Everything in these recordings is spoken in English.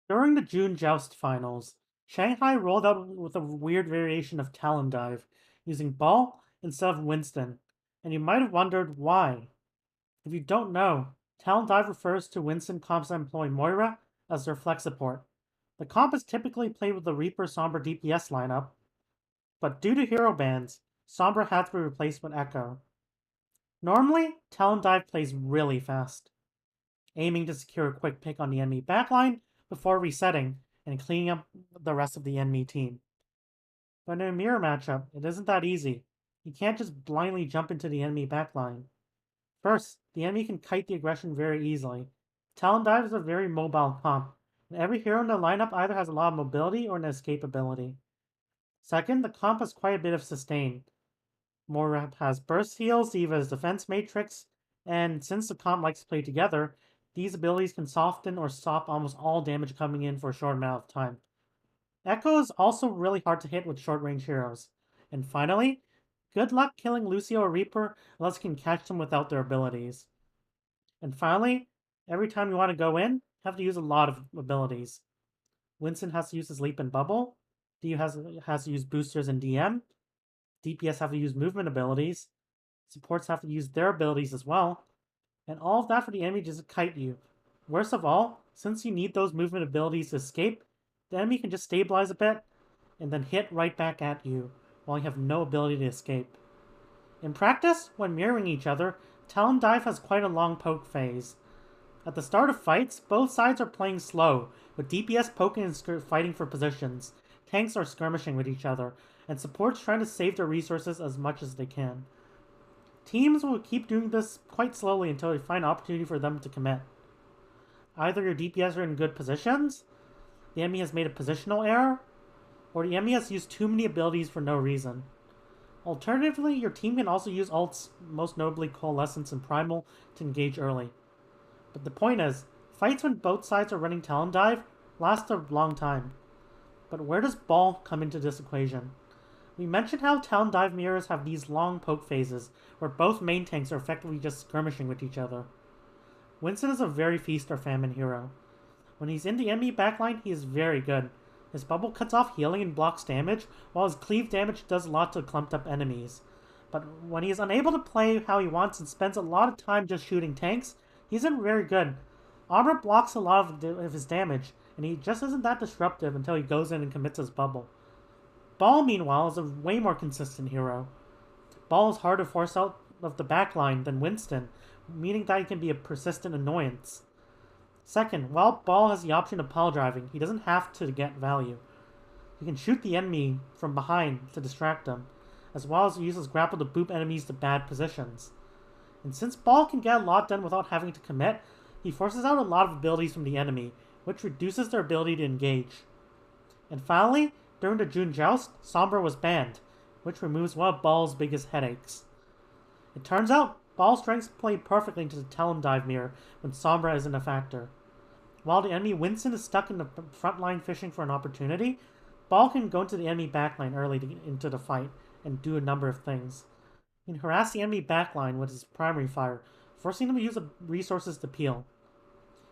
During the June Joust finals, Shanghai rolled out with a weird variation of Talon Dive, using Ball instead of Winston, and you might have wondered why. If you don't know, Talon Dive refers to Winston comps that employ Moira as their flex support. The comp is typically played with the Reaper Sombra DPS lineup, but due to hero bans, Sombra had to be replaced with Echo. Normally, Talon Dive plays really fast, aiming to secure a quick pick on the enemy backline before resetting and cleaning up the rest of the enemy team. But in a mirror matchup, it isn't that easy. You can't just blindly jump into the enemy backline. First, the enemy can kite the aggression very easily. Talon Dive is a very mobile comp, and every hero in the lineup either has a lot of mobility or an escape ability. Second, the comp has quite a bit of sustain. Moira has burst heals, Eva has defense matrix, and since the comp likes to play together, these abilities can soften or stop almost all damage coming in for a short amount of time. Echo is also really hard to hit with short range heroes. And finally, good luck killing Lucio or Reaper unless you can catch them without their abilities. And finally, every time you want to go in, you have to use a lot of abilities. Winston has to use his leap and bubble. DU has to use boosters and DM. DPS have to use movement abilities. Supports have to use their abilities as well. And all of that for the enemy to just kite you. Worst of all, since you need those movement abilities to escape, the enemy can just stabilize a bit and then hit right back at you while you have no ability to escape. In practice, when mirroring each other, Talon Dive has quite a long poke phase. At the start of fights, both sides are playing slow, with DPS poking and fighting for positions, tanks are skirmishing with each other, and supports trying to save their resources as much as they can. Teams will keep doing this quite slowly until they find an opportunity for them to commit. Either your DPS are in good positions, the enemy has made a positional error, or the enemy has used too many abilities for no reason. Alternatively, your team can also use ults, most notably Coalescence and Primal, to engage early. But the point is, fights when both sides are running Talon Dive last a long time. But where does Ball come into this equation? We mentioned how Talon Dive mirrors have these long poke phases, where both main tanks are effectively just skirmishing with each other. Winston is a very feast or famine hero. When he's in the enemy backline, he is very good. His bubble cuts off healing and blocks damage, while his cleave damage does a lot to clumped up enemies. But when he is unable to play how he wants and spends a lot of time just shooting tanks, he isn't very good. Armor blocks a lot of his damage, and he just isn't that disruptive until he goes in and commits his bubble. Ball, meanwhile, is a way more consistent hero. Ball is harder to force out of the backline than Winston, meaning that he can be a persistent annoyance. Second, while Ball has the option of pile driving, he doesn't have to get value. He can shoot the enemy from behind to distract them, as well as use his grapple to boop enemies to bad positions. And since Ball can get a lot done without having to commit, he forces out a lot of abilities from the enemy, which reduces their ability to engage. And finally, during the June Joust, Sombra was banned, which removes one of Ball's biggest headaches. It turns out, Ball's strengths play perfectly into the Talon Dive mirror when Sombra isn't a factor. While the enemy Winston is stuck in the front line fishing for an opportunity, Ball can go into the enemy backline early into the fight and do a number of things. He can harass the enemy backline with his primary fire, forcing them to use the resources to peel.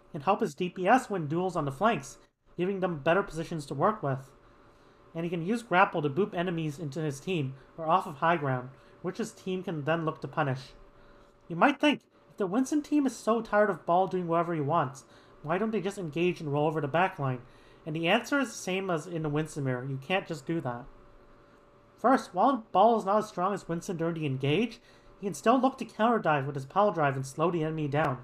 He can help his DPS win duels on the flanks, giving them better positions to work with. And he can use grapple to boop enemies into his team or off of high ground, which his team can then look to punish. You might think, if the Winston team is so tired of Ball doing whatever he wants, why don't they just engage and roll over the backline? And the answer is the same as in the Winston mirror. You can't just do that. First, while Ball is not as strong as Winston during the engage, he can still look to counter dive with his power drive and slow the enemy down.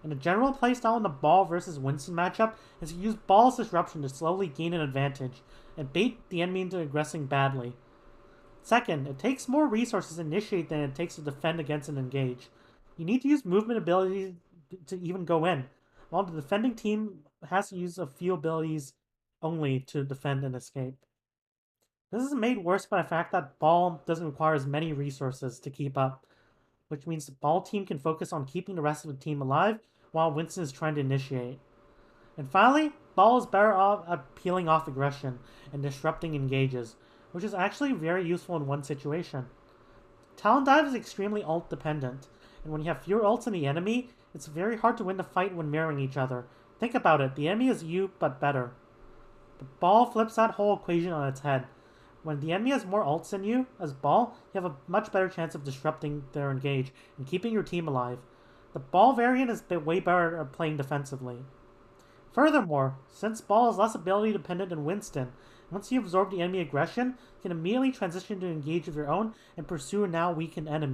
And the general playstyle in the Ball versus Winston matchup is to use Ball's disruption to slowly gain an advantage and bait the enemy into aggressing badly. Second, it takes more resources to initiate than it takes to defend against and engage. You need to use movement abilities to even go in, while the defending team has to use a few abilities only to defend and escape. This is made worse by the fact that Ball doesn't require as many resources to keep up, which means the Ball team can focus on keeping the rest of the team alive while Winston is trying to initiate. And finally, Ball is better off at peeling off aggression and disrupting engages, which is actually very useful in one situation. Talon Dive is extremely ult dependent, and when you have fewer ults than the enemy, it's very hard to win the fight when mirroring each other, Think about it, the enemy is you, but better. The Ball flips that whole equation on its head. When the enemy has more ults than you, as Ball, you have a much better chance of disrupting their engage and keeping your team alive. The Ball variant is way better at playing defensively. Furthermore, since Ball is less ability dependent than Winston, once you absorb the enemy aggression, you can immediately transition to engage of your own and pursue a now weakened enemy.